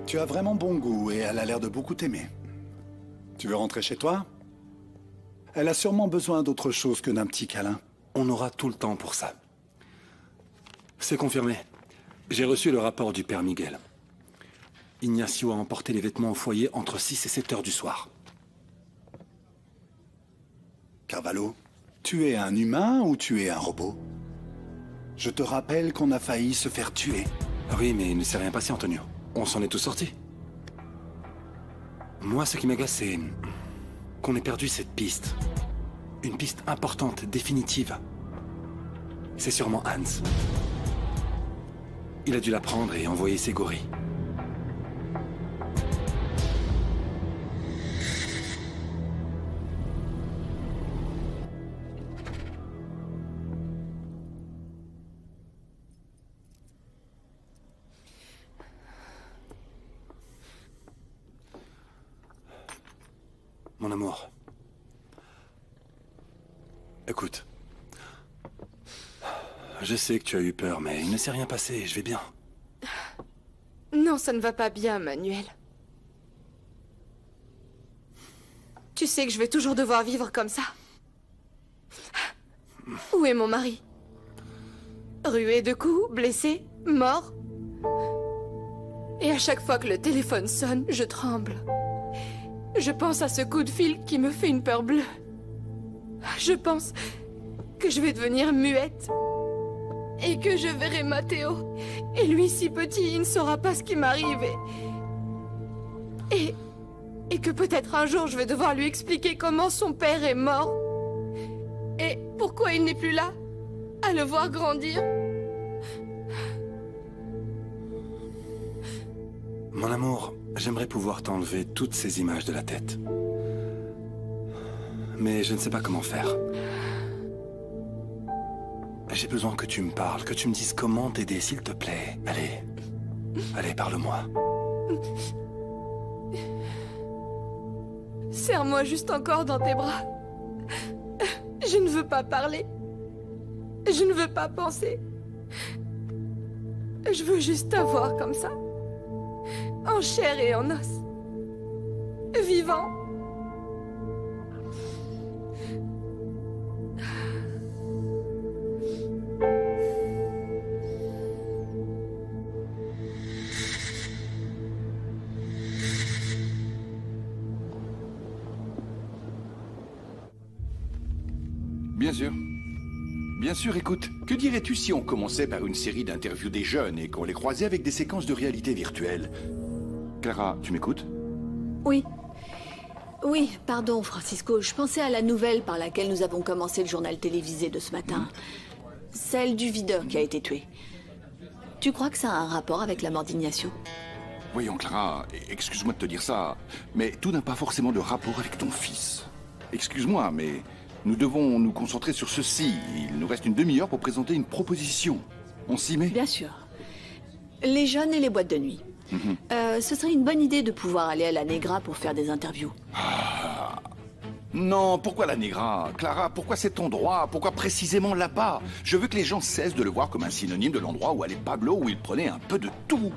Tu as vraiment bon goût et elle a l'air de beaucoup t'aimer. Tu veux rentrer chez toi? Elle a sûrement besoin d'autre chose que d'un petit câlin. On aura tout le temps pour ça. C'est confirmé. J'ai reçu le rapport du père Miguel. Ignacio a emporté les vêtements au foyer entre 6 et 7 heures du soir. Carvalho, tu es un humain ou tu es un robot? Je te rappelle qu'on a failli se faire tuer. Oui, mais il ne s'est rien passé, Antonio. On s'en est tous sortis. Moi, ce qui m'agace, c'est qu'on ait perdu cette piste. Une piste importante, définitive. C'est sûrement Hans. Il a dû la prendre et envoyer ses gorilles. Mon amour. Écoute. Je sais que tu as eu peur, mais il ne s'est rien passé, je vais bien. Non, ça ne va pas bien, Manuel. Tu sais que je vais toujours devoir vivre comme ça. Où est mon mari? Rué de coups, blessé, mort. Et à chaque fois que le téléphone sonne, je tremble. Je pense à ce coup de fil qui me fait une peur bleue. Je pense que je vais devenir muette. Et que je verrai Matteo. Et lui, si petit, il ne saura pas ce qui m'arrive. Et que peut-être un jour, je vais devoir lui expliquer comment son père est mort. Et pourquoi il n'est plus là, à le voir grandir. Mon amour, j'aimerais pouvoir t'enlever toutes ces images de la tête. Mais je ne sais pas comment faire. J'ai besoin que tu me parles, que tu me dises comment t'aider, s'il te plaît. Allez. Allez, parle-moi. Serre-moi juste encore dans tes bras. Je ne veux pas parler. Je ne veux pas penser. Je veux juste t'avoir comme ça. En chair et en os. Vivant. Bien sûr. Bien sûr, écoute, que dirais-tu si on commençait par une série d'interviews des jeunes et qu'on les croisait avec des séquences de réalité virtuelle? Clara, tu m'écoutes? Oui. Oui, pardon, Francisco. Je pensais à la nouvelle par laquelle nous avons commencé le journal télévisé de ce matin. Celle du videur qui a été tué. Tu crois que ça a un rapport avec la mort d'Ignacio? Voyons, Clara, excuse-moi de te dire ça, mais tout n'a pas forcément de rapport avec ton fils. Excuse-moi, mais nous devons nous concentrer sur ceci. Il nous reste une demi-heure pour présenter une proposition. On s'y met? Bien sûr. Les jeunes et les boîtes de nuit. Ce serait une bonne idée de pouvoir aller à la Negra pour faire des interviews. Non, pourquoi la Negra? Clara, pourquoi cet endroit? Pourquoi précisément là-bas? Je veux que les gens cessent de le voir comme un synonyme de l'endroit où allait Pablo, où il prenait un peu de tout.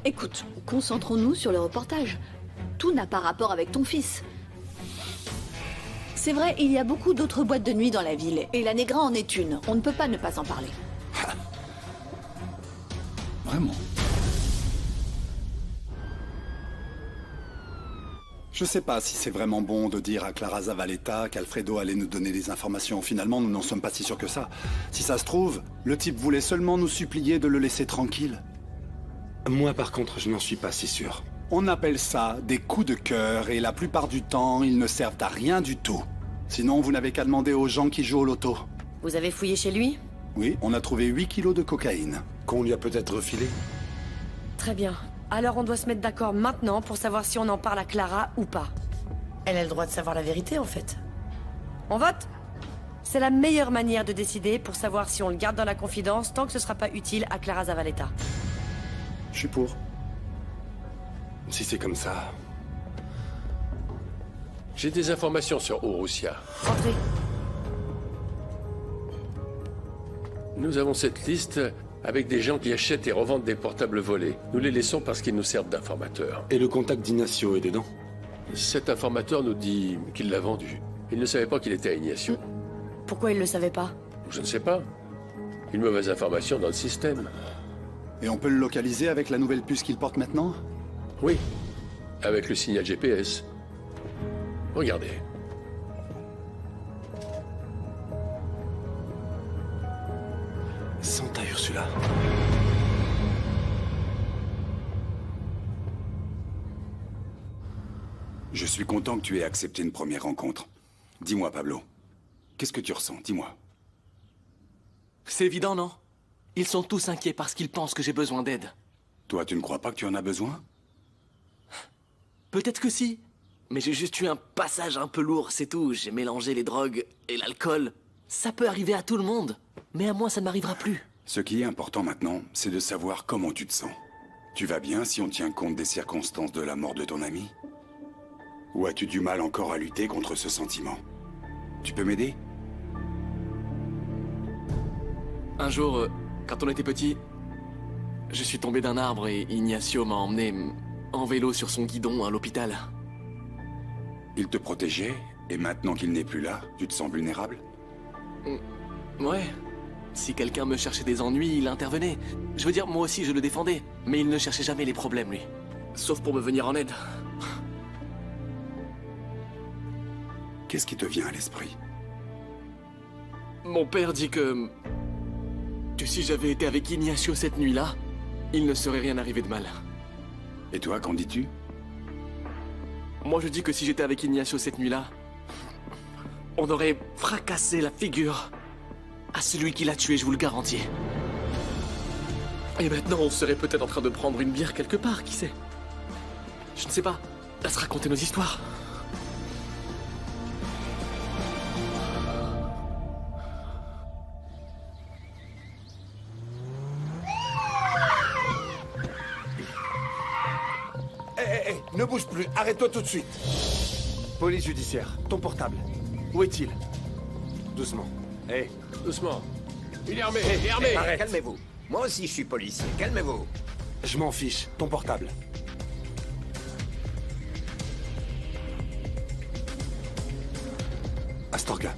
Écoute, concentrons-nous sur le reportage. Tout n'a pas rapport avec ton fils. C'est vrai, il y a beaucoup d'autres boîtes de nuit dans la ville, et la Negra en est une. On ne peut pas ne pas en parler. Vraiment? Je sais pas si c'est vraiment bon de dire à Clara Zavaleta qu'Alfredo allait nous donner des informations. Finalement, nous n'en sommes pas si sûrs que ça. Si ça se trouve, le type voulait seulement nous supplier de le laisser tranquille. Moi, par contre, je n'en suis pas si sûr. On appelle ça des coups de cœur et la plupart du temps, ils ne servent à rien du tout. Sinon, vous n'avez qu'à demander aux gens qui jouent au loto. Vous avez fouillé chez lui? Oui, on a trouvé 8 kilos de cocaïne. Qu'on lui a peut-être refilé. Très bien. Alors on doit se mettre d'accord maintenant pour savoir si on en parle à Clara ou pas. Elle a le droit de savoir la vérité, en fait. On vote? C'est la meilleure manière de décider pour savoir si on le garde dans la confidence tant que ce sera pas utile à Clara Zavaleta. Je suis pour. Si c'est comme ça... J'ai des informations sur Urrutia. Entrez. Nous avons cette liste avec des gens qui achètent et revendent des portables volés. Nous les laissons parce qu'ils nous servent d'informateurs. Et le contact d'Ignacio est dedans? Cet informateur nous dit qu'il l'a vendu. Il ne savait pas qu'il était à Ignacio. Pourquoi il le savait pas? Je ne sais pas. Une mauvaise information dans le système. Et on peut le localiser avec la nouvelle puce qu'il porte maintenant? Oui, avec le signal GPS. Regardez. Santa Ursula. Je suis content que tu aies accepté une première rencontre. Dis-moi, Pablo, qu'est-ce que tu ressens? Dis-moi. C'est évident, non? Ils sont tous inquiets parce qu'ils pensent que j'ai besoin d'aide. Toi, tu ne crois pas que tu en as besoin? Peut-être que si. Mais j'ai juste eu un passage un peu lourd, c'est tout. J'ai mélangé les drogues et l'alcool. Ça peut arriver à tout le monde. Mais à moi, ça ne m'arrivera plus. Ce qui est important maintenant, c'est de savoir comment tu te sens. Tu vas bien si on tient compte des circonstances de la mort de ton ami? Ou as-tu du mal encore à lutter contre ce sentiment? Tu peux m'aider? Un jour, quand on était petit, je suis tombé d'un arbre et Ignacio m'a emmené en vélo sur son guidon à l'hôpital. Il te protégeait, et maintenant qu'il n'est plus là, tu te sens vulnérable? Ouais. Si quelqu'un me cherchait des ennuis, il intervenait. Je veux dire, moi aussi je le défendais. Mais il ne cherchait jamais les problèmes, lui. Sauf pour me venir en aide. Qu'est-ce qui te vient à l'esprit? Mon père dit que si j'avais été avec Ignacio cette nuit-là, il ne serait rien arrivé de mal. Et toi, qu'en dis-tu? Moi je dis que si j'étais avec Ignacio cette nuit-là, on aurait fracassé la figure à celui qui l'a tué, je vous le garantis. Et maintenant, on serait peut-être en train de prendre une bière quelque part, qui sait? Je ne sais pas, à se raconter nos histoires. Ne bouge plus, arrête-toi tout de suite. Police judiciaire, ton portable. Où est-il? Doucement. Hé, doucement. Il est armé, il est armé. Arrête. Calmez-vous. Moi aussi, je suis policier. Calmez-vous. Je m'en fiche. Ton portable. Astorga.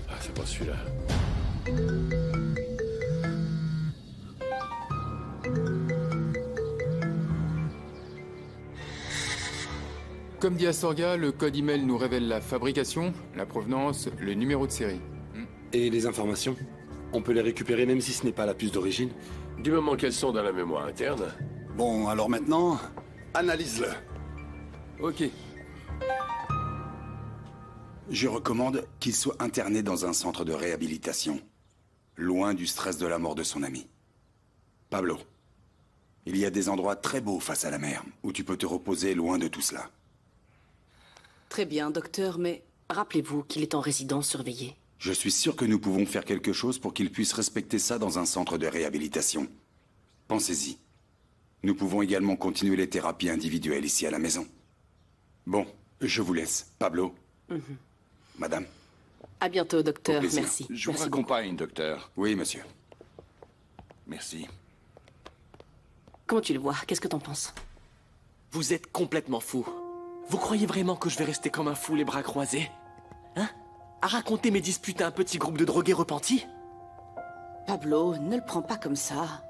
Ah, c'est pas celui-là. Comme dit Astorga, le code email nous révèle la fabrication, la provenance, le numéro de série. Et les informations? On peut les récupérer même si ce n'est pas la puce d'origine? Du moment qu'elles sont dans la mémoire interne. Bon, alors maintenant, analyse-le. Ok. Je recommande qu'il soit interné dans un centre de réhabilitation, loin du stress de la mort de son ami. Pablo, il y a des endroits très beaux face à la mer, où tu peux te reposer loin de tout cela. Très bien, docteur, mais rappelez-vous qu'il est en résidence surveillée. Je suis sûr que nous pouvons faire quelque chose pour qu'il puisse respecter ça dans un centre de réhabilitation. Pensez-y. Nous pouvons également continuer les thérapies individuelles ici à la maison. Bon, je vous laisse. Pablo. Madame. À bientôt, docteur. Au plaisir. Merci. Je vous Merci raccompagne, docteur. Oui, monsieur. Merci. beaucoup. Comment tu le vois? Qu'est-ce que t'en penses? Vous êtes complètement fou. Vous croyez vraiment que je vais rester comme un fou les bras croisés? Hein? À raconter mes disputes à un petit groupe de drogués repentis? Pablo, ne le prends pas comme ça.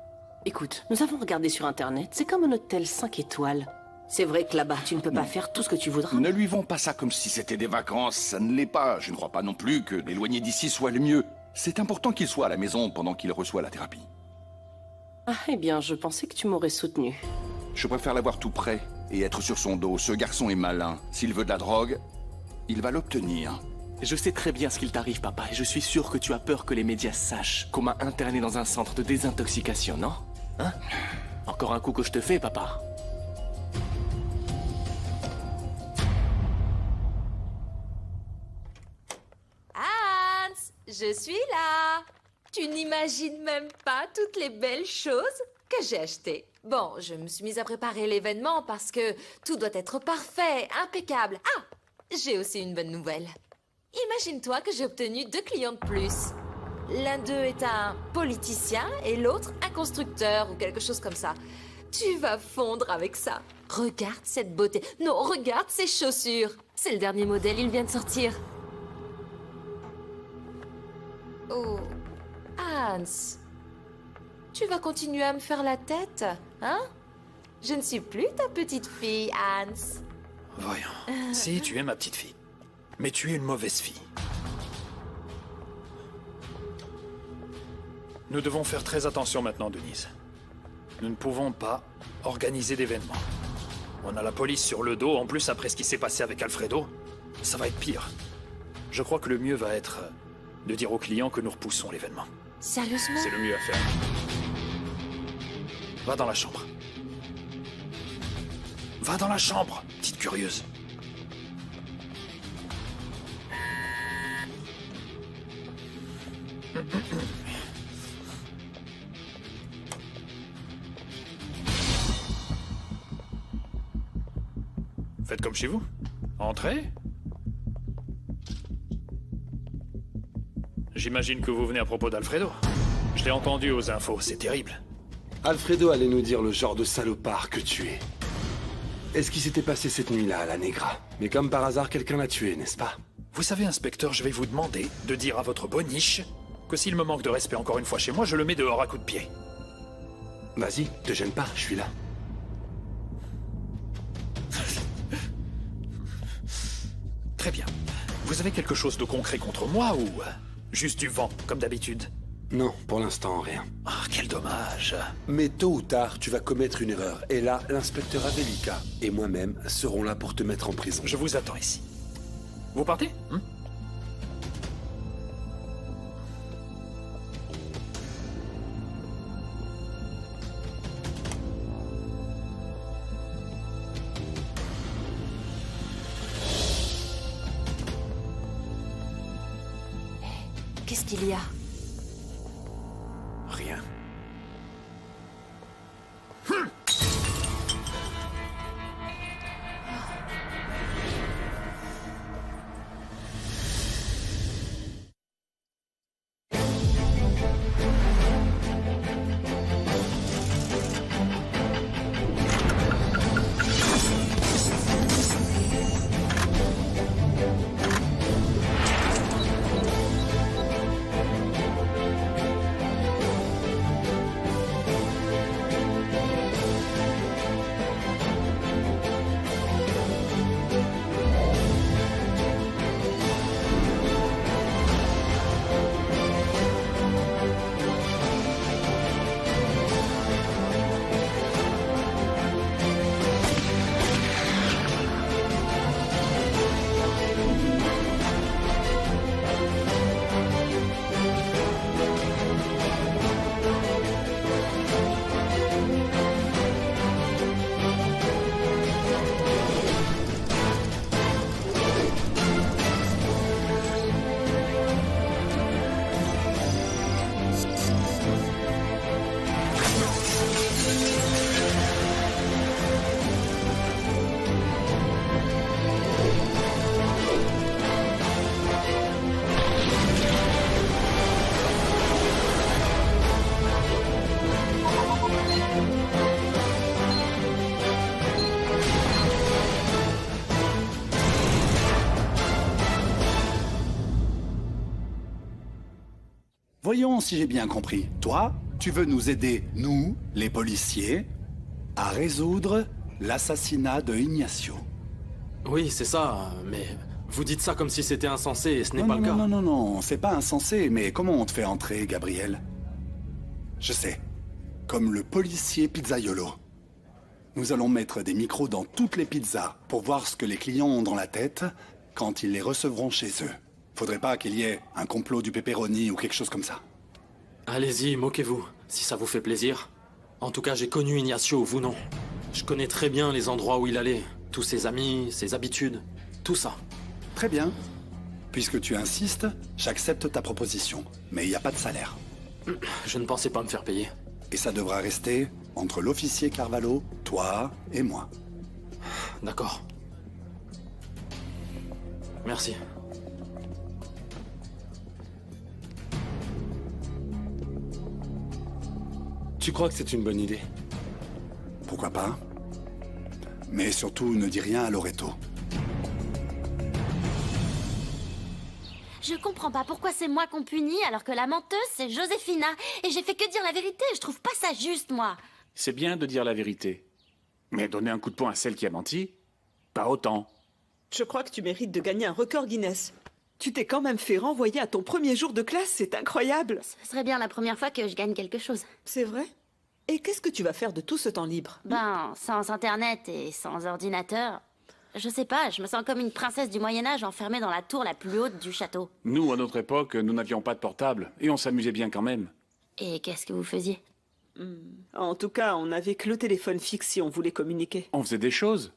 Écoute, nous avons regardé sur Internet, c'est comme un hôtel 5 étoiles. C'est vrai que là-bas, tu ne peux pas faire tout ce que tu voudras. Ne lui vends pas ça comme si c'était des vacances, ça ne l'est pas. Je ne crois pas non plus que l'éloigner d'ici soit le mieux. C'est important qu'il soit à la maison pendant qu'il reçoit la thérapie. Ah, eh bien, je pensais que tu m'aurais soutenu. Je préfère l'avoir tout près et être sur son dos. Ce garçon est malin. S'il veut de la drogue, il va l'obtenir. Je sais très bien ce qu'il t'arrive, papa, et je suis sûr que tu as peur que les médias sachent qu'on m'a interné dans un centre de désintoxication, non? Hein? Encore un coup que je te fais, papa. Hans, je suis là. Tu n'imagines même pas toutes les belles choses que j'ai achetées. Bon, je me suis mise à préparer l'événement parce que tout doit être parfait, impeccable. Ah, j'ai aussi une bonne nouvelle. Imagine-toi que j'ai obtenu 2 clients de plus. L'un d'eux est un politicien et l'autre un constructeur ou quelque chose comme ça. Tu vas fondre avec ça. Regarde cette beauté. Non, regarde ces chaussures. C'est le dernier modèle, il vient de sortir. Oh, Hans. Tu vas continuer à me faire la tête, hein? Je ne suis plus ta petite fille, Hans. Voyons. Si, tu es ma petite fille. Mais tu es une mauvaise fille. Nous devons faire très attention maintenant, Denise. Nous ne pouvons pas organiser d'événements. On a la police sur le dos, en plus après ce qui s'est passé avec Alfredo. Ça va être pire. Je crois que le mieux va être de dire aux clients que nous repoussons l'événement. Sérieusement? C'est le mieux à faire. Va dans la chambre. Va dans la chambre, petite curieuse. Faites comme chez vous. Entrez. J'imagine que vous venez à propos d'Alfredo. Je l'ai entendu aux infos, c'est terrible. Alfredo allait nous dire le genre de salopard que tu es. Et ce qui s'était passé cette nuit-là à la Negra. Mais comme par hasard, quelqu'un l'a tué, n'est-ce pas? Vous savez, inspecteur, je vais vous demander de dire à votre boniche que s'il me manque de respect encore une fois chez moi, je le mets dehors à coups de pied. Vas-y, te gêne pas, je suis là. Très bien. Vous avez quelque chose de concret contre moi ou juste du vent, comme d'habitude? Non, pour l'instant, rien. Ah, quel dommage. Mais tôt ou tard, tu vas commettre une erreur. Et là, l'inspecteur Avelica et moi-même serons là pour te mettre en prison. Je vous attends ici. Vous partez? Qu'est-ce qu'il y a? Rien. Voyons si j'ai bien compris. Toi, tu veux nous aider, nous, les policiers, à résoudre l'assassinat de Ignacio. Oui, c'est ça, mais vous dites ça comme si c'était insensé et ce n'est Non, pas non, le cas. non, non, non, c'est pas insensé, mais comment on te fait entrer, Gabriel? Je sais. Comme le policier pizzaiolo. Nous allons mettre des micros dans toutes les pizzas pour voir ce que les clients ont dans la tête quand ils les recevront chez eux. Faudrait pas qu'il y ait un complot du pepperoni ou quelque chose comme ça. Allez-y, moquez-vous, si ça vous fait plaisir. En tout cas, j'ai connu Ignacio, vous non. Je connais très bien les endroits où il allait, tous ses amis, ses habitudes, tout ça. Très bien. Puisque tu insistes, j'accepte ta proposition. Mais il n'y a pas de salaire. Je ne pensais pas me faire payer. Et ça devra rester entre l'officier Carvalho, toi et moi. D'accord. Merci. Tu crois que c'est une bonne idée? Pourquoi pas? Mais surtout, ne dis rien à Loreto. Je comprends pas pourquoi c'est moi qu'on punit alors que la menteuse c'est Josefina. Et j'ai fait que dire la vérité, je trouve pas ça juste, moi. C'est bien de dire la vérité. Mais donner un coup de poing à celle qui a menti, pas autant. Je crois que tu mérites de gagner un record Guinness. Tu t'es quand même fait renvoyer à ton premier jour de classe, c'est incroyable. Ce serait bien la première fois que je gagne quelque chose. C'est vrai? Et qu'est-ce que tu vas faire de tout ce temps libre? Ben, sans internet et sans ordinateur, je sais pas, je me sens comme une princesse du Moyen-Âge enfermée dans la tour la plus haute du château. Nous, à notre époque, nous n'avions pas de portable, et on s'amusait bien quand même. Et qu'est-ce que vous faisiez? En tout cas, on n'avait que le téléphone fixe si on voulait communiquer. On faisait des choses.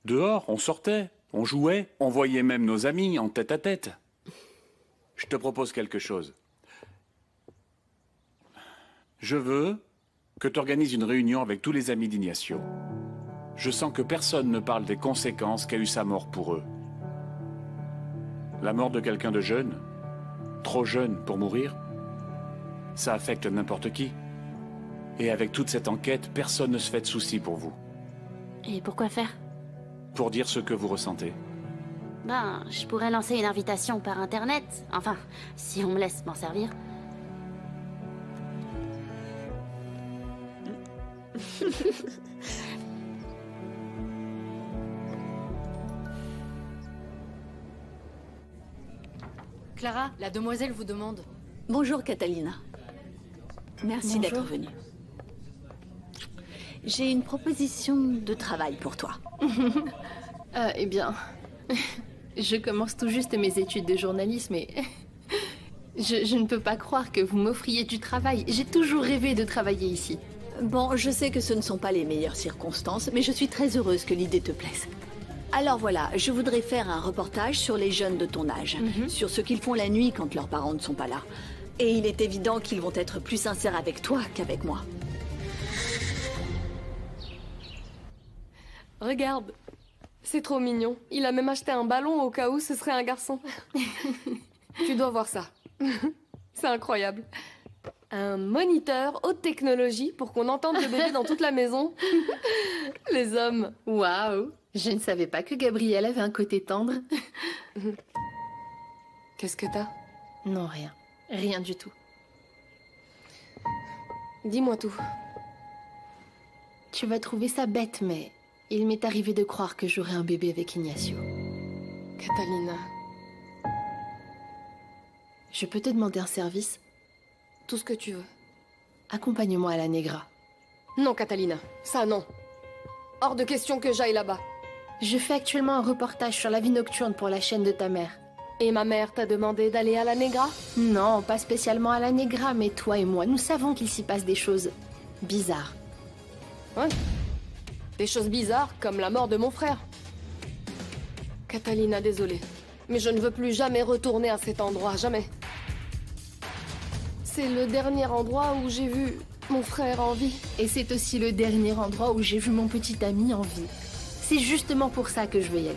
Dehors, on sortait, on jouait, on voyait même nos amis en tête à tête. Je te propose quelque chose. Je veux que tu organises une réunion avec tous les amis d'Ignacio. Je sens que personne ne parle des conséquences qu'a eu sa mort pour eux. La mort de quelqu'un de jeune, trop jeune pour mourir, ça affecte n'importe qui. Et avec toute cette enquête, personne ne se fait de soucis pour vous. Et pourquoi faire? Pour dire ce que vous ressentez. Ben, je pourrais lancer une invitation par internet. Enfin, si on me laisse m'en servir. Clara, la demoiselle vous demande. Bonjour Catalina. Merci Bonjour. d'être venue. J'ai une proposition de travail pour toi. Eh bien, je commence tout juste mes études de journalisme et je ne peux pas croire que vous m'offriez du travail. J'ai toujours rêvé de travailler ici. Bon, je sais que ce ne sont pas les meilleures circonstances, mais je suis très heureuse que l'idée te plaise. Alors voilà, je voudrais faire un reportage sur les jeunes de ton âge, sur ce qu'ils font la nuit quand leurs parents ne sont pas là. Et il est évident qu'ils vont être plus sincères avec toi qu'avec moi. Regarde, c'est trop mignon. Il a même acheté un ballon au cas où ce serait un garçon. Tu dois voir ça. C'est incroyable. Un moniteur haute technologie pour qu'on entende le bébé dans toute la maison. Les hommes. Waouh! Je ne savais pas que Gabrielle avait un côté tendre. Qu'est-ce que t'as? Non, rien. Rien du tout. Dis-moi tout. Tu vas trouver ça bête, mais il m'est arrivé de croire que j'aurais un bébé avec Ignacio. Catalina. Je peux te demander un service? Tout ce que tu veux. Accompagne-moi à la Negra. Non, Catalina. Ça, non. Hors de question que j'aille là-bas. Je fais actuellement un reportage sur la vie nocturne pour la chaîne de ta mère. Et ma mère t'a demandé d'aller à la Negra? Non, pas spécialement à la Negra, mais toi et moi, nous savons qu'il s'y passe des choses bizarres. Ouais. Des choses bizarres, comme la mort de mon frère. Catalina, désolée. Mais je ne veux plus jamais retourner à cet endroit, jamais. C'est le dernier endroit où j'ai vu mon frère en vie. Et c'est aussi le dernier endroit où j'ai vu mon petit ami en vie. C'est justement pour ça que je veux y aller.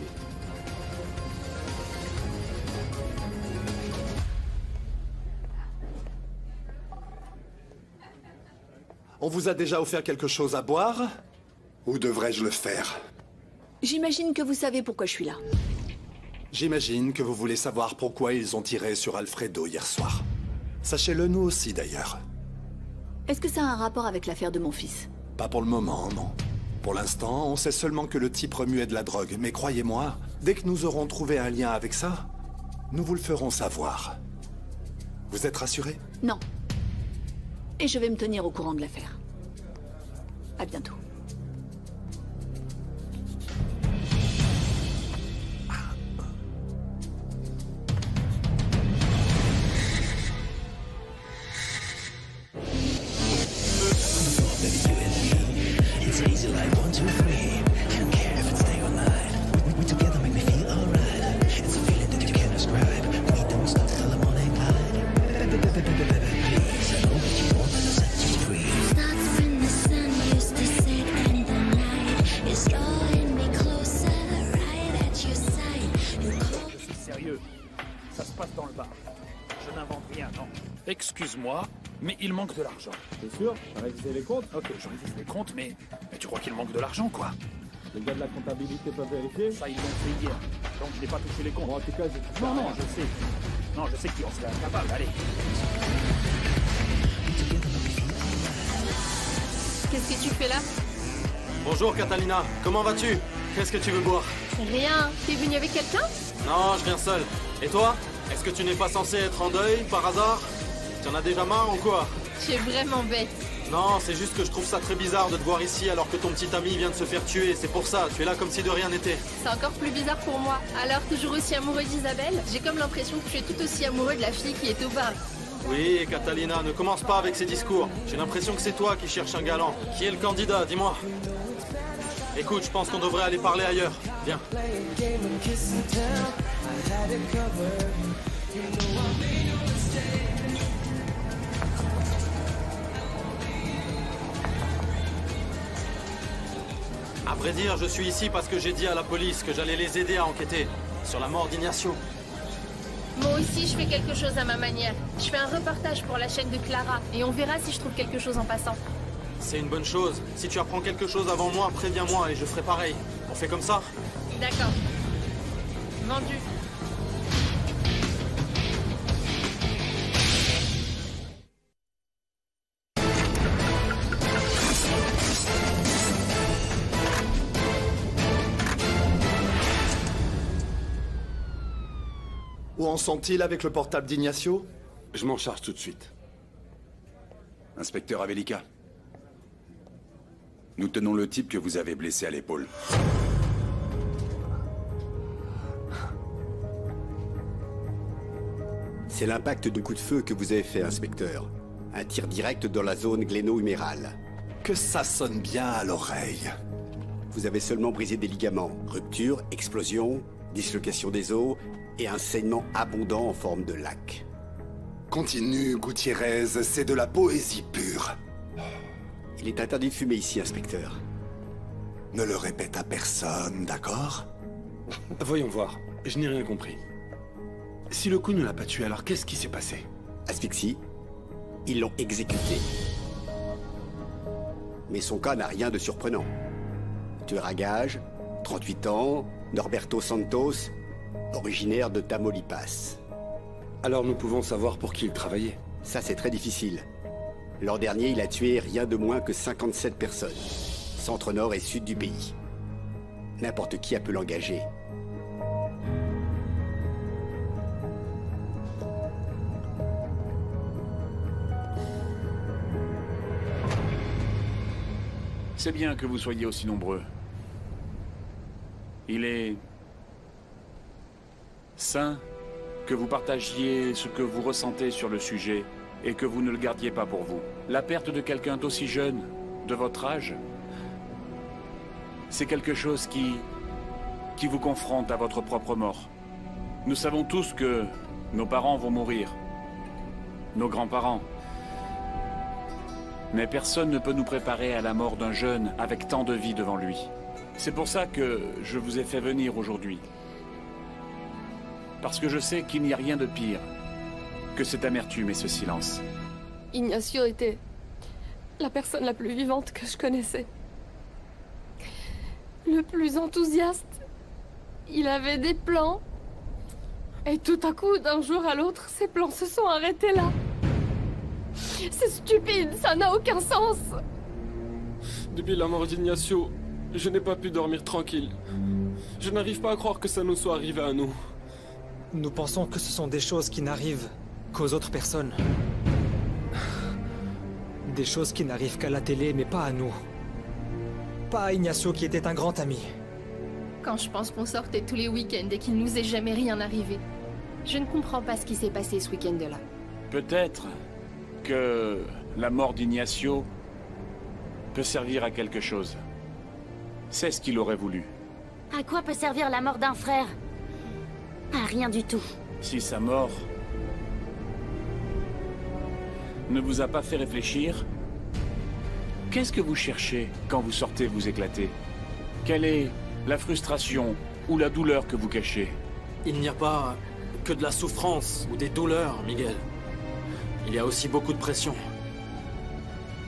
On vous a déjà offert quelque chose à boire? Ou devrais-je le faire? J'imagine que vous savez pourquoi je suis là. J'imagine que vous voulez savoir pourquoi ils ont tiré sur Alfredo hier soir. Sachez-le nous aussi d'ailleurs. Est-ce que ça a un rapport avec l'affaire de mon fils? Pas pour le moment, non. Pour l'instant, on sait seulement que le type remuait de la drogue. Mais croyez-moi, dès que nous aurons trouvé un lien avec ça, nous vous le ferons savoir. Vous êtes rassurés? Non. Et je vais me tenir au courant de l'affaire. À bientôt. Sérieux, ça se passe dans le bar. Je n'invente rien, non. Excuse-moi, Mais il manque de l'argent. T'es sûr? T'as révisé les comptes? Ok, je révise les comptes, mais tu crois qu'il manque de l'argent, quoi? Les gars de la comptabilité peuvent vérifier? Ça, ils l'ont fait hier. Donc je n'ai pas touché les comptes. Bon, en tout cas, je... Non, je sais. Non, je sais qu'il en serait incapable, allez. Qu'est-ce que tu fais là? Bonjour Catalina, comment vas-tu? Qu'est-ce que tu veux boire? Rien. T'es venu avec quelqu'un? Non, je viens seul. Et toi? Est-ce que tu n'es pas censé être en deuil, par hasard? Tu en as déjà marre ou quoi? Tu es vraiment bête. Non, c'est juste que je trouve ça très bizarre de te voir ici alors que ton petit ami vient de se faire tuer. C'est pour ça, tu es là comme si de rien n'était. C'est encore plus bizarre pour moi. Alors, toujours aussi amoureux d'Isabelle, j'ai comme l'impression que tu es tout aussi amoureux de la fille qui est au bar. Oui, Catalina, ne commence pas avec ces discours. J'ai l'impression que c'est toi qui cherches un galant. Qui est le candidat, dis-moi? Écoute, je pense qu'on devrait aller parler ailleurs. Viens. À vrai dire, je suis ici parce que j'ai dit à la police que j'allais les aider à enquêter sur la mort d'Ignacio. Moi aussi, je fais quelque chose à ma manière. Je fais un reportage pour la chaîne de Clara et on verra si je trouve quelque chose en passant. C'est une bonne chose. Si tu apprends quelque chose avant moi, préviens-moi et je ferai pareil. On fait comme ça? D'accord. Vendu. Où en sont-ils avec le portable d'Ignacio? Je m'en charge tout de suite. Inspecteur Avelica. Nous tenons le type que vous avez blessé à l'épaule. C'est l'impact du coup de feu que vous avez fait, inspecteur. Un tir direct dans la zone gléno-humérale. Que ça sonne bien à l'oreille. Vous avez seulement brisé des ligaments. Rupture, explosion, dislocation des os et un saignement abondant en forme de lac. Continue, Gutiérrez, c'est de la poésie pure. Il est interdit de fumer ici, inspecteur. Ne le répète à personne, d'accord? Voyons voir, je n'ai rien compris. Si le coup ne l'a pas tué, alors qu'est-ce qui s'est passé? Asphyxie. Ils l'ont exécuté. Mais son cas n'a rien de surprenant. Tueur à gage, 38 ans, Norberto Santos, originaire de Tamaulipas. Alors nous pouvons savoir pour qui il travaillait? Ça, c'est très difficile. L'an dernier, il a tué rien de moins que 57 personnes. Centre, nord et sud du pays. N'importe qui a pu l'engager. C'est bien que vous soyez aussi nombreux. Il est sain que vous partagiez ce que vous ressentez sur le sujet et que vous ne le gardiez pas pour vous. La perte de quelqu'un d'aussi jeune, de votre âge, c'est quelque chose qui vous confronte à votre propre mort. Nous savons tous que nos parents vont mourir, nos grands-parents. Mais personne ne peut nous préparer à la mort d'un jeune avec tant de vie devant lui. C'est pour ça que je vous ai fait venir aujourd'hui. Parce que je sais qu'il n'y a rien de pire que cette amertume et ce silence. Ignacio était la personne la plus vivante que je connaissais. Le plus enthousiaste. Il avait des plans. Et tout à coup, d'un jour à l'autre, ses plans se sont arrêtés là. C'est stupide, ça n'a aucun sens. Depuis la mort d'Ignacio, je n'ai pas pu dormir tranquille. Je n'arrive pas à croire que ça nous soit arrivé à nous. Nous pensons que ce sont des choses qui n'arrivent qu'aux autres personnes. Des choses qui n'arrivent qu'à la télé, mais pas à nous. Pas à Ignacio qui était un grand ami. Quand je pense qu'on sortait tous les week-ends et qu'il nous est jamais rien arrivé, je ne comprends pas ce qui s'est passé ce week-end-là. Peut-être que la mort d'Ignacio peut servir à quelque chose. C'est ce qu'il aurait voulu. À quoi peut servir la mort d'un frère? À rien du tout. Si sa mort ne vous a pas fait réfléchir, qu'est-ce que vous cherchez quand vous sortez vous éclater? Quelle est la frustration ou la douleur que vous cachez? Il n'y a pas que de la souffrance ou des douleurs, Miguel. Il y a aussi beaucoup de pression.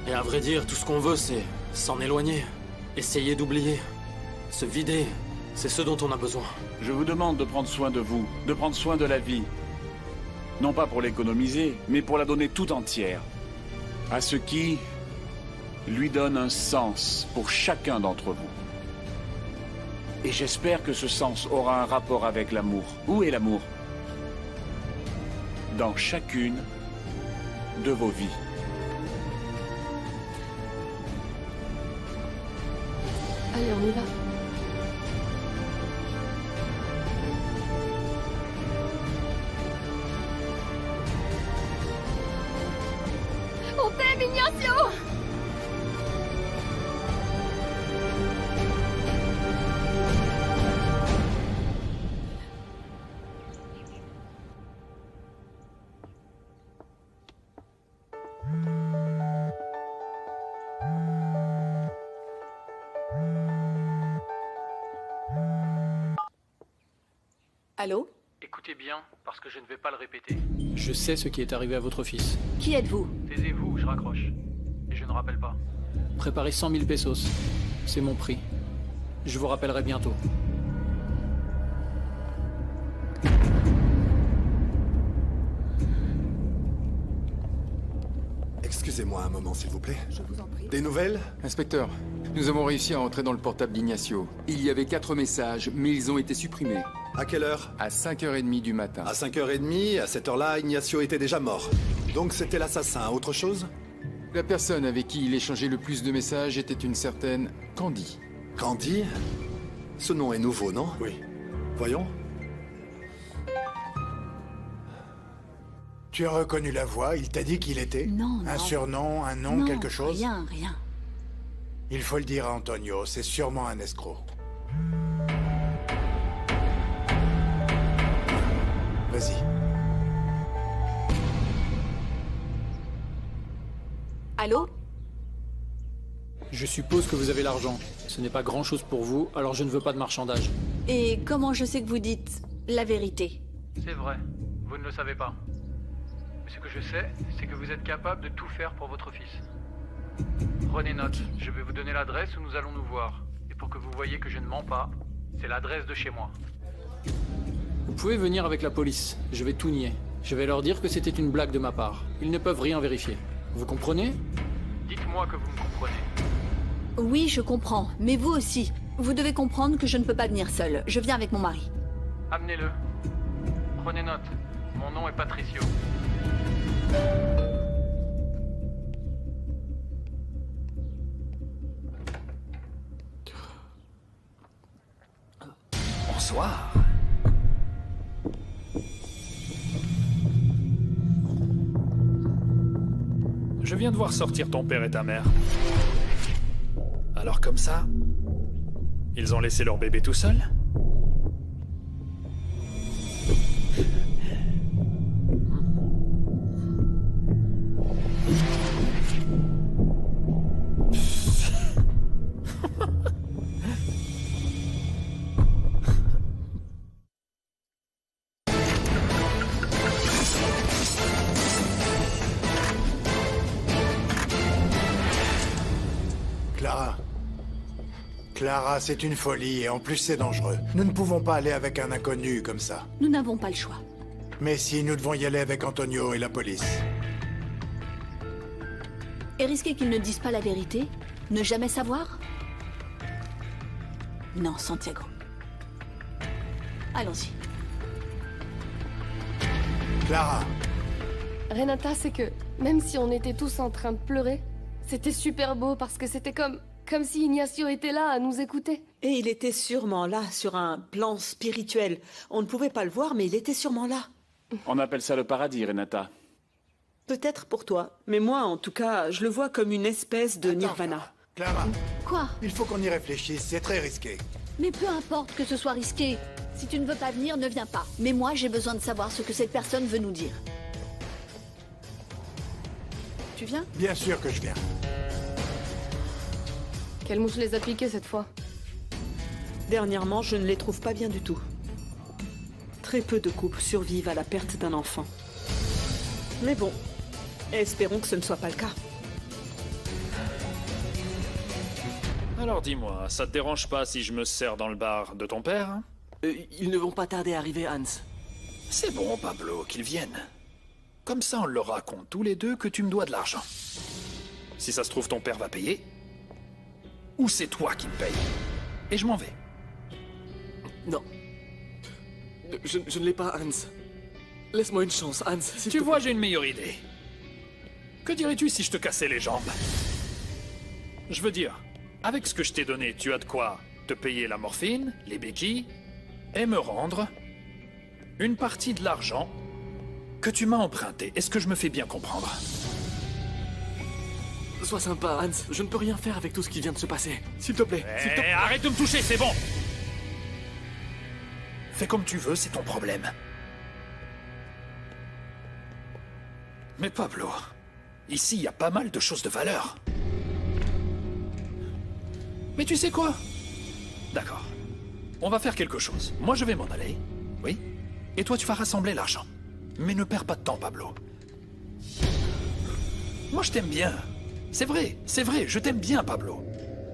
Et à vrai dire, tout ce qu'on veut, c'est s'en éloigner. Essayer d'oublier. Se vider. C'est ce dont on a besoin. Je vous demande de prendre soin de vous, de prendre soin de la vie. Non pas pour l'économiser, mais pour la donner tout entière. À ce qui lui donne un sens pour chacun d'entre vous. Et j'espère que ce sens aura un rapport avec l'amour. Où est l'amour? Dans chacune de vos vies. Allez, on y va. On t'aime, Ignacio! Allô? Écoutez bien, parce que je ne vais pas le répéter. Je sais ce qui est arrivé à votre fils. Qui êtes-vous? Taisez-vous ou je raccroche. Et je ne rappelle pas. Préparez 100 000 pesos. C'est mon prix. Je vous rappellerai bientôt. Excusez-moi un moment, s'il vous plaît. Je vous en prie. Des nouvelles? Inspecteur, nous avons réussi à entrer dans le portable d'Ignacio. Il y avait 4 messages, mais ils ont été supprimés. À quelle heure? À 5h30 du matin. À 5h30, à cette heure-là, Ignacio était déjà mort. Donc c'était l'assassin. Autre chose? La personne avec qui il échangeait le plus de messages était une certaine Candy. Candy? Ce nom est nouveau, non? Oui. Voyons. Tu as reconnu la voix? Il t'a dit qu'il était? Non, Un non. surnom, un nom, Non, quelque chose? Rien, rien. Il faut le dire à Antonio, c'est sûrement un escroc. Vas-y. Allô? Je suppose que vous avez l'argent. Ce n'est pas grand-chose pour vous, alors je ne veux pas de marchandage. Et comment je sais que vous dites la vérité? C'est vrai. Vous ne le savez pas. Mais ce que je sais, c'est que vous êtes capable de tout faire pour votre fils. Prenez note. Je vais vous donner l'adresse où nous allons nous voir. Et pour que vous voyez que je ne mens pas, c'est l'adresse de chez moi. Vous pouvez venir avec la police. Je vais tout nier. Je vais leur dire que c'était une blague de ma part. Ils ne peuvent rien vérifier. Vous comprenez? Dites-moi que vous me comprenez. Oui, je comprends. Mais vous aussi. Vous devez comprendre que je ne peux pas venir seule. Je viens avec mon mari. Amenez-le. Prenez note. Mon nom est Patricio. Bonsoir. Je viens de voir sortir ton père et ta mère. Alors comme ça, ils ont laissé leur bébé tout seul? Clara, c'est une folie et en plus c'est dangereux. Nous ne pouvons pas aller avec un inconnu comme ça. Nous n'avons pas le choix. Mais si nous devons y aller avec Antonio et la police. Et risquer qu'ils ne disent pas la vérité? Ne jamais savoir? Non, Santiago. Allons-y. Clara! Renata, c'est que même si on était tous en train de pleurer, c'était super beau parce que c'était comme si Ignacio était là à nous écouter. Et il était sûrement là, sur un plan spirituel. On ne pouvait pas le voir, mais il était sûrement là. On appelle ça le paradis, Renata. Peut-être pour toi, mais moi, en tout cas, je le vois comme une espèce de nirvana. Clara! Quoi? Il faut qu'on y réfléchisse, c'est très risqué. Mais peu importe que ce soit risqué. Si tu ne veux pas venir, ne viens pas. Mais moi, j'ai besoin de savoir ce que cette personne veut nous dire. Tu viens? Bien sûr que je viens. Quelle mouche les a piqués cette fois? Dernièrement, je ne les trouve pas bien du tout. Très peu de couples survivent à la perte d'un enfant. Mais bon, espérons que ce ne soit pas le cas. Alors dis-moi, ça te dérange pas si je me sers dans le bar de ton père? Ils ne vont pas tarder à arriver, Hans. C'est bon, Pablo, qu'ils viennent. Comme ça, on leur raconte tous les deux que tu me dois de l'argent. Si ça se trouve, ton père va payer. Ou c'est toi qui me payes. Et je m'en vais. Non. Je ne l'ai pas, Hans. Laisse-moi une chance, Hans. Tu vois, j'ai une meilleure idée. Que dirais-tu si je te cassais les jambes? Je veux dire, avec ce que je t'ai donné, tu as de quoi te payer la morphine, les béquilles, et me rendre une partie de l'argent que tu m'as emprunté. Est-ce que je me fais bien comprendre? Sois sympa, Hans. Je ne peux rien faire avec tout ce qui vient de se passer. S'il te plaît, s'il te plaît. Arrête de me toucher, c'est bon! Fais comme tu veux, c'est ton problème. Mais Pablo, ici, il y a pas mal de choses de valeur. Mais tu sais quoi? D'accord. On va faire quelque chose. Moi, je vais m'en aller. Oui? Et toi, tu vas rassembler l'argent. Mais ne perds pas de temps, Pablo. Moi, je t'aime bien. C'est vrai, je t'aime bien, Pablo.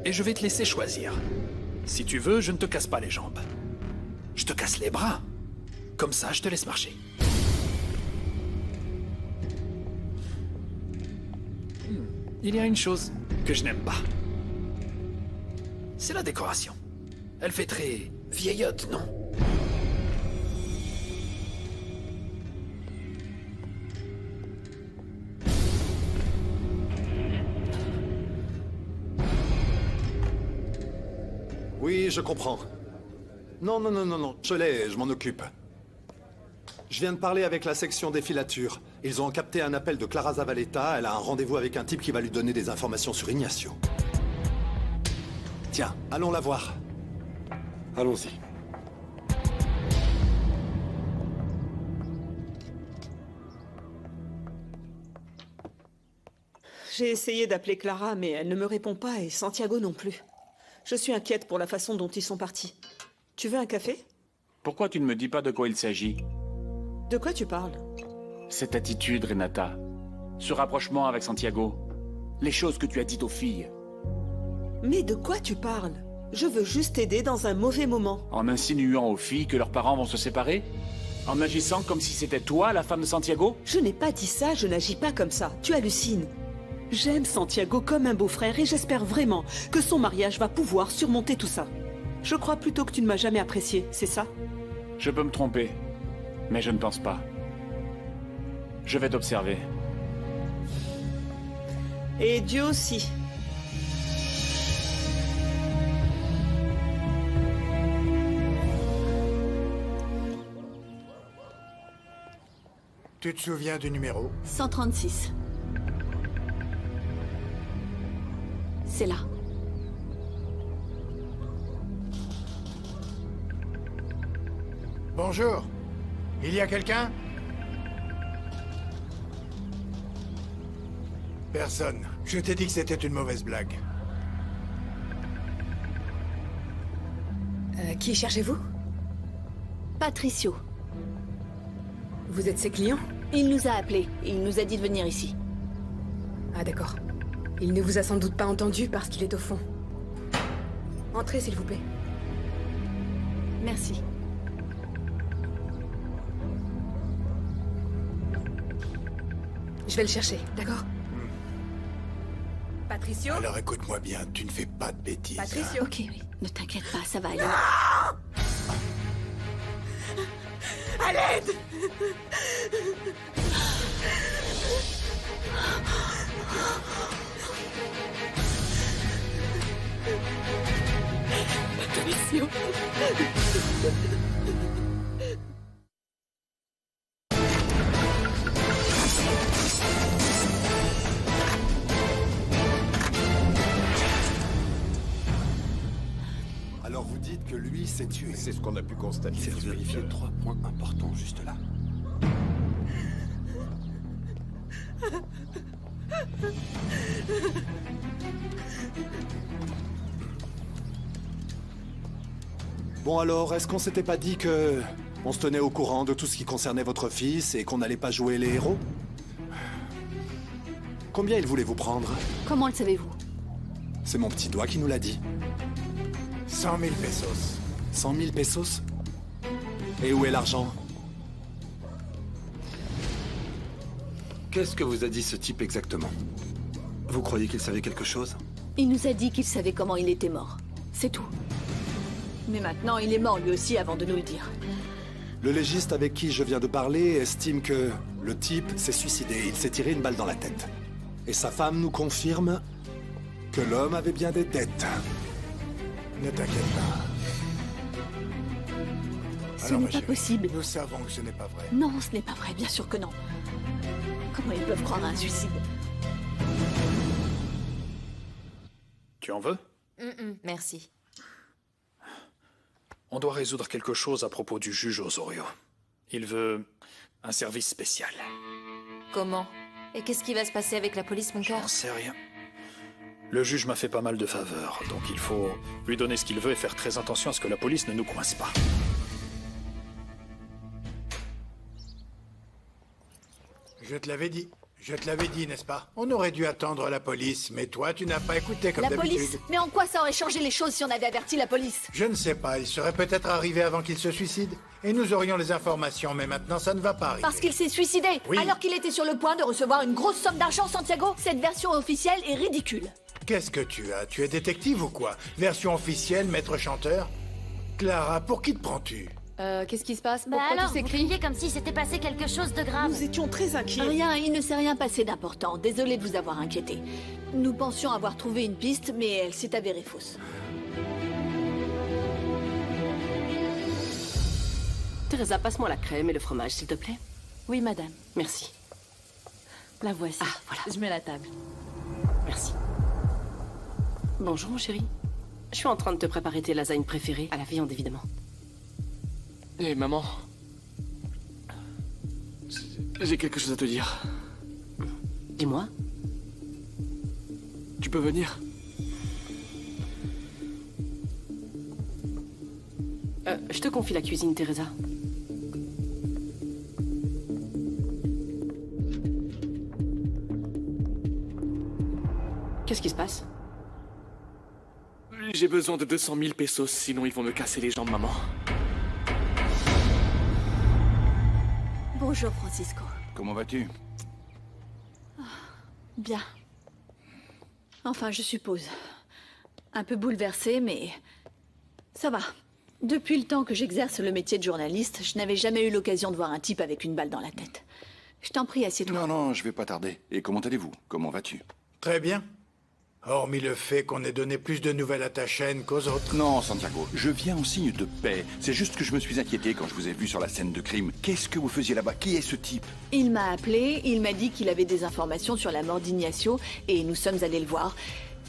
Et je vais te laisser choisir. Si tu veux, je ne te casse pas les jambes. Je te casse les bras. Comme ça, je te laisse marcher. Il y a une chose que je n'aime pas. C'est la décoration. Elle fait très vieillotte, non? Oui, je comprends. Non, je l'ai, je m'en occupe. Je viens de parler avec la section des filatures. Ils ont capté un appel de Clara Zavaleta. Elle a un rendez-vous avec un type qui va lui donner des informations sur Ignacio. Tiens, allons la voir. Allons-y. J'ai essayé d'appeler Clara, mais elle ne me répond pas et Santiago non plus. Je suis inquiète pour la façon dont ils sont partis. Tu veux un café? Pourquoi tu ne me dis pas de quoi il s'agit? De quoi tu parles? Cette attitude, Renata. Ce rapprochement avec Santiago. Les choses que tu as dites aux filles. Mais de quoi tu parles? Je veux juste t'aider dans un mauvais moment. En insinuant aux filles que leurs parents vont se séparer? En agissant comme si c'était toi, la femme de Santiago? Je n'ai pas dit ça, je n'agis pas comme ça. Tu hallucines. J'aime Santiago comme un beau-frère et j'espère vraiment que son mariage va pouvoir surmonter tout ça. Je crois plutôt que tu ne m'as jamais apprécié, c'est ça? Je peux me tromper, mais je ne pense pas. Je vais t'observer. Et Dieu aussi. Tu te souviens du numéro? 136. C'est là. Bonjour. Il y a quelqu'un? Personne. Je t'ai dit que c'était une mauvaise blague. Qui cherchez-vous? Patricio. Vous êtes ses clients? Il nous a appelés. Il nous a dit de venir ici. Ah d'accord. Il ne vous a sans doute pas entendu parce qu'il est au fond. Entrez, s'il vous plaît. Merci. Je vais le chercher, d'accord? Patricio? Alors écoute-moi bien, tu ne fais pas de bêtises. Patricio? Ok, oui. Ne t'inquiète pas, ça va aller. À l'aide! Patricio. Alors vous dites que lui s'est tué. C'est ce qu'on a pu constater. Il s'est vérifié 3 points importants juste là. Bon alors, est-ce qu'on s'était pas dit que... on se tenait au courant de tout ce qui concernait votre fils et qu'on n'allait pas jouer les héros? Combien il voulait vous prendre? Comment le savez-vous? C'est mon petit doigt qui nous l'a dit. 100 000 pesos. 100 000 pesos? Et où est l'argent? Qu'est-ce que vous a dit ce type exactement? Vous croyez qu'il savait quelque chose? Il nous a dit qu'il savait comment il était mort. C'est tout. Mais maintenant, il est mort lui aussi avant de nous le dire. Le légiste avec qui je viens de parler estime que le type s'est suicidé. Il s'est tiré une balle dans la tête. Et sa femme nous confirme que l'homme avait bien des dettes. Ne t'inquiète pas. Ce n'est pas possible. Nous savons que ce n'est pas vrai. Non, ce n'est pas vrai, bien sûr que non. Comment ils peuvent croire à un suicide? Tu en veux? Merci. On doit résoudre quelque chose à propos du juge Osorio. Il veut un service spécial. Comment? Et qu'est-ce qui va se passer avec la police, mon cœur? J'en sais rien. Le juge m'a fait pas mal de faveurs, donc il faut lui donner ce qu'il veut et faire très attention à ce que la police ne nous coince pas. Je te l'avais dit. Je te l'avais dit, n'est-ce pas? On aurait dû attendre la police, mais toi, tu n'as pas écouté comme d'habitude. La police? Mais en quoi ça aurait changé les choses si on avait averti la police? Je ne sais pas, il serait peut-être arrivé avant qu'il se suicide. Et nous aurions les informations, mais maintenant ça ne va pas arriver. Parce qu'il s'est suicidé, Oui. alors qu'il était sur le point de recevoir une grosse somme d'argent, Santiago. Cette version officielle est ridicule. Qu'est-ce que tu as? Tu es détective ou quoi? Version officielle, maître chanteur? Clara, pour qui te prends-tu? Qu'est-ce qui se passe? Bah Pourquoi alors, tous ces vous cris? criez comme si s'était passé quelque chose de grave. Nous étions très inquiets. Rien, il ne s'est rien passé d'important. Désolé de vous avoir inquiété. Nous pensions avoir trouvé une piste, mais elle s'est avérée fausse. Teresa, passe-moi la crème et le fromage, s'il te plaît. Oui, madame. Merci. La voici. Ah, voilà. Je mets la table. Merci. Bonjour, mon chéri. Je suis en train de te préparer tes lasagnes préférées, à la viande, évidemment. Hé, maman. J'ai quelque chose à te dire. Dis-moi. Tu peux venir? Je te confie la cuisine, Teresa. Qu'est-ce qui se passe? J'ai besoin de 200 000 pesos, sinon ils vont me casser les jambes, maman. Bonjour, Francisco. Comment vas-tu? Bien. Enfin, je suppose. Un peu bouleversée, mais ça va. Depuis le temps que j'exerce le métier de journaliste, je n'avais jamais eu l'occasion de voir un type avec une balle dans la tête. Je t'en prie, assieds-toi. Non, je vais pas tarder. Et comment allez-vous? Comment vas-tu? Très bien. Hormis le fait qu'on ait donné plus de nouvelles à ta chaîne qu'aux autres. Non, Santiago, je viens en signe de paix. C'est juste que je me suis inquiété quand je vous ai vu sur la scène de crime. Qu'est-ce que vous faisiez là-bas? Qui est ce type? Il m'a appelé, il m'a dit qu'il avait des informations sur la mort d'Ignacio et nous sommes allés le voir.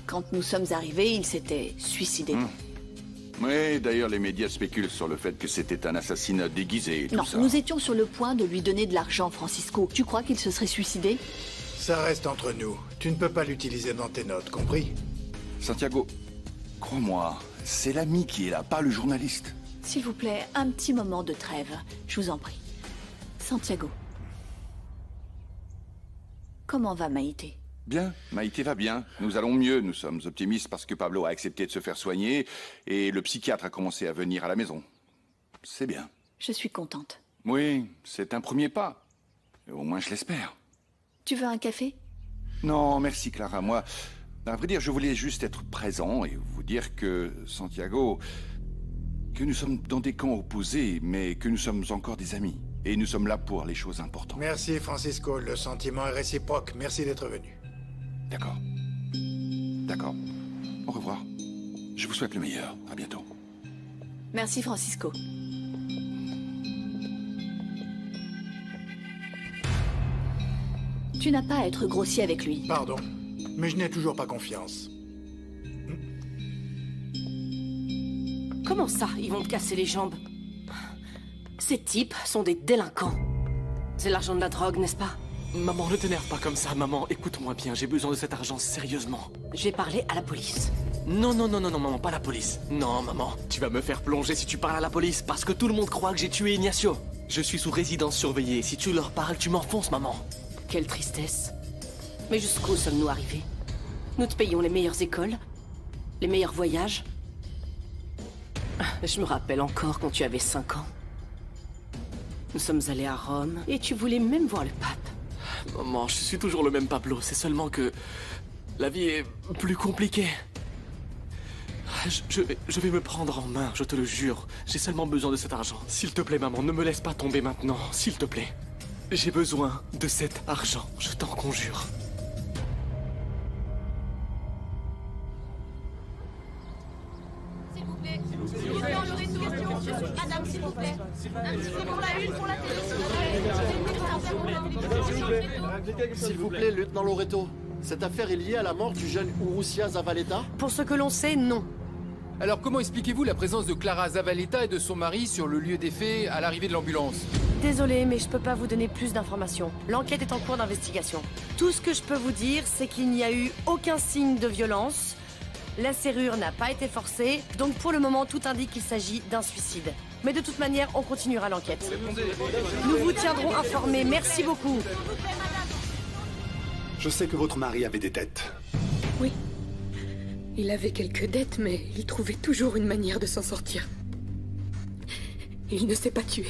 Quand nous sommes arrivés, il s'était suicidé. Oui, d'ailleurs, les médias spéculent sur le fait que c'était un assassinat déguisé et tout Non, ça. nous étions sur le point de lui donner de l'argent, Francisco. Tu crois qu'il se serait suicidé? Ça reste entre nous. Tu ne peux pas l'utiliser dans tes notes, compris? Santiago, crois-moi, c'est l'ami qui est là, pas le journaliste. S'il vous plaît, un petit moment de trêve, je vous en prie. Santiago. Comment va Maïté? Bien, Maïté va bien. Nous allons mieux. Nous sommes optimistes parce que Pablo a accepté de se faire soigner et le psychiatre a commencé à venir à la maison. C'est bien. Je suis contente. Oui, c'est un premier pas. Au moins, je l'espère. Tu veux un café? Non, merci Clara. Moi, à vrai dire, je voulais juste être présent et vous dire que, Santiago, que nous sommes dans des camps opposés, mais que nous sommes encore des amis. Et nous sommes là pour les choses importantes. Merci, Francisco. Le sentiment est réciproque. Merci d'être venu. D'accord. D'accord. Au revoir. Je vous souhaite le meilleur. À bientôt. Merci, Francisco. Tu n'as pas à être grossier avec lui. Pardon, mais je n'ai toujours pas confiance. Comment ça, ils vont te casser les jambes? Ces types sont des délinquants. C'est l'argent de la drogue, n'est-ce pas? Maman, ne t'énerve pas comme ça, maman. Écoute-moi bien, j'ai besoin de cet argent sérieusement. J'ai parlé à la police. Non, maman, pas la police. Non, maman, tu vas me faire plonger si tu parles à la police, parce que tout le monde croit que j'ai tué Ignacio. Je suis sous résidence surveillée. Si tu leur parles, tu m'enfonces, maman. Quelle tristesse. Mais jusqu'où sommes-nous arrivés? Nous te payons les meilleures écoles, Les meilleurs voyages. Je me rappelle encore quand tu avais 5 ans. Nous sommes allés à Rome et tu voulais même voir le pape. Maman, je suis toujours le même Pablo. C'est seulement que la vie est plus compliquée. Je vais me prendre en main, je te le jure. J'ai seulement besoin de cet argent. S'il te plaît, maman, ne me laisse pas tomber maintenant. S'il te plaît. J'ai besoin de cet argent, je t'en conjure. S'il vous plaît. Madame, s'il vous plaît. Un petit peu pour la une, pour la télé. S'il vous plaît, lieutenant Loreto. Cette affaire est liée à la mort du jeune Urrutia Zavaleta? Pour ce que l'on sait, non. Alors comment expliquez-vous la présence de Clara Zavaleta et de son mari sur le lieu des faits à l'arrivée de l'ambulance? Désolée, mais je peux pas vous donner plus d'informations. L'enquête est en cours d'investigation. Tout ce que je peux vous dire, c'est qu'il n'y a eu aucun signe de violence. La serrure n'a pas été forcée, donc pour le moment, tout indique qu'il s'agit d'un suicide. Mais de toute manière, on continuera l'enquête. Nous vous tiendrons informés. Merci beaucoup. Je sais que votre mari avait des dettes. Oui. Il avait quelques dettes, mais il trouvait toujours une manière de s'en sortir. Il ne s'est pas tué.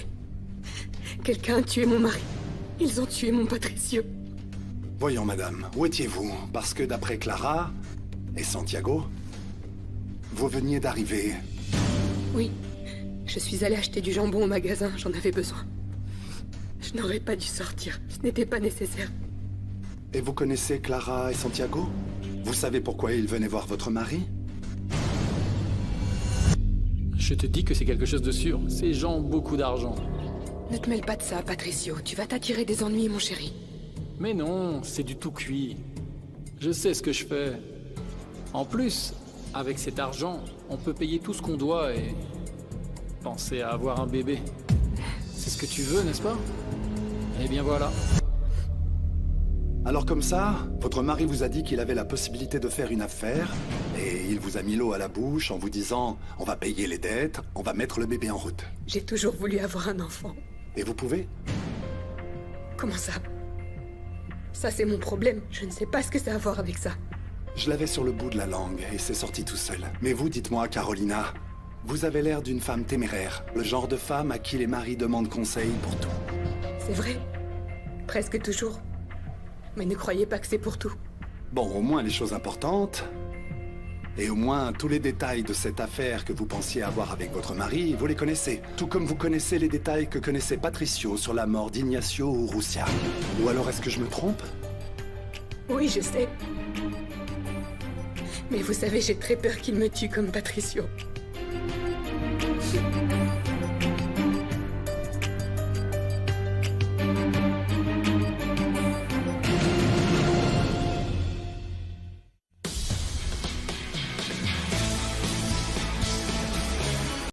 Quelqu'un a tué mon mari. Ils ont tué mon Patricio. Voyons, madame, où étiez-vous? Parce que d'après Clara et Santiago, vous veniez d'arriver. Oui. Je suis allée acheter du jambon au magasin, j'en avais besoin. Je n'aurais pas dû sortir, ce n'était pas nécessaire. Et vous connaissez Clara et Santiago? Vous savez pourquoi ils venaient voir votre mari? Je te dis que c'est quelque chose de sûr. Ces gens ont beaucoup d'argent. Ne te mêle pas de ça, Patricio. Tu vas t'attirer des ennuis, mon chéri. Mais non, c'est du tout cuit. Je sais ce que je fais. En plus, avec cet argent, on peut payer tout ce qu'on doit et penser à avoir un bébé. C'est ce que tu veux, n'est-ce pas? Eh bien voilà. Alors comme ça, votre mari vous a dit qu'il avait la possibilité de faire une affaire, et il vous a mis l'eau à la bouche en vous disant « On va payer les dettes, on va mettre le bébé en route ». J'ai toujours voulu avoir un enfant. Et vous pouvez? Comment ça? Ça, c'est mon problème. Je ne sais pas ce que ça a à voir avec ça. Je l'avais sur le bout de la langue, et c'est sorti tout seul. Mais vous, dites-moi, Carolina, vous avez l'air d'une femme téméraire, le genre de femme à qui les maris demandent conseil pour tout. C'est vrai. Presque toujours. Mais ne croyez pas que c'est pour tout. Bon, au moins les choses importantes. Et au moins tous les détails de cette affaire que vous pensiez avoir avec votre mari, vous les connaissez. Tout comme vous connaissez les détails que connaissait Patricio sur la mort d'Ignacio Urrutia. Ou alors est-ce que je me trompe? Oui, je sais. Mais vous savez, j'ai très peur qu'il me tue comme Patricio.